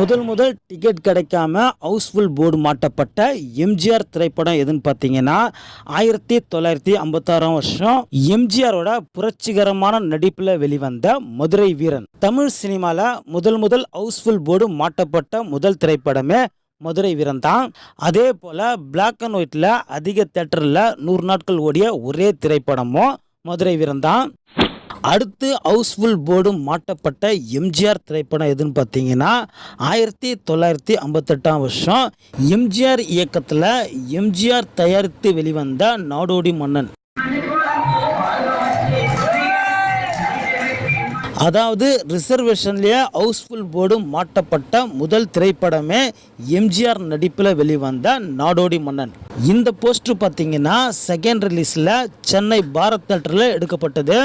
முதல் டிக்கெட் கிடைக்காம Housefull board மாட்டப்பட்ட MGR திரைப்படம் எதுன்னு பார்த்தீங்கன்னா 1956 வருஷம் எம்ஜிஆரோட புரட்சிகரமான நடிப்பில் வெளிவந்த மதுரை வீரன். தமிழ் சினிமாவில் முதல் ஹவுஸ்ஃபுல் போர்டு மாட்டப்பட்ட முதல் திரைப்படமே மதுரை வீரன் தான். அதே போல் பிளாக் அண்ட் ஒயிட்டில் அதிக தேட்டரில் 100 நாட்கள் ஓடிய ஒரே திரைப்படமும் மதுரை வீரன் தான். அடுத்து ஹவுஸ்ஃபுல் போர்டு மாட்டப்பட்ட எம்ஜிஆர் திரைப்படம் எதுன்னு பார்த்தீங்கன்னா 1958 வருஷம் எம்ஜிஆர் இயக்கத்தில் எம்ஜிஆர் தயாரித்து வெளிவந்த நாடோடி மன்னன். அதாவது ரிசர்வேஷன்லேயே ஹவுஸ்ஃபுல் போர்டு மாட்டப்பட்ட முதல் திரைப்படமே எம்ஜிஆர் நடிப்பில் வெளிவந்த நாடோடி மன்னன். இந்த போஸ்டர் பார்த்தீங்கன்னா செகண்ட் ரிலீஸில் சென்னை பாரத் தியேட்டரில் எடுக்கப்பட்டது.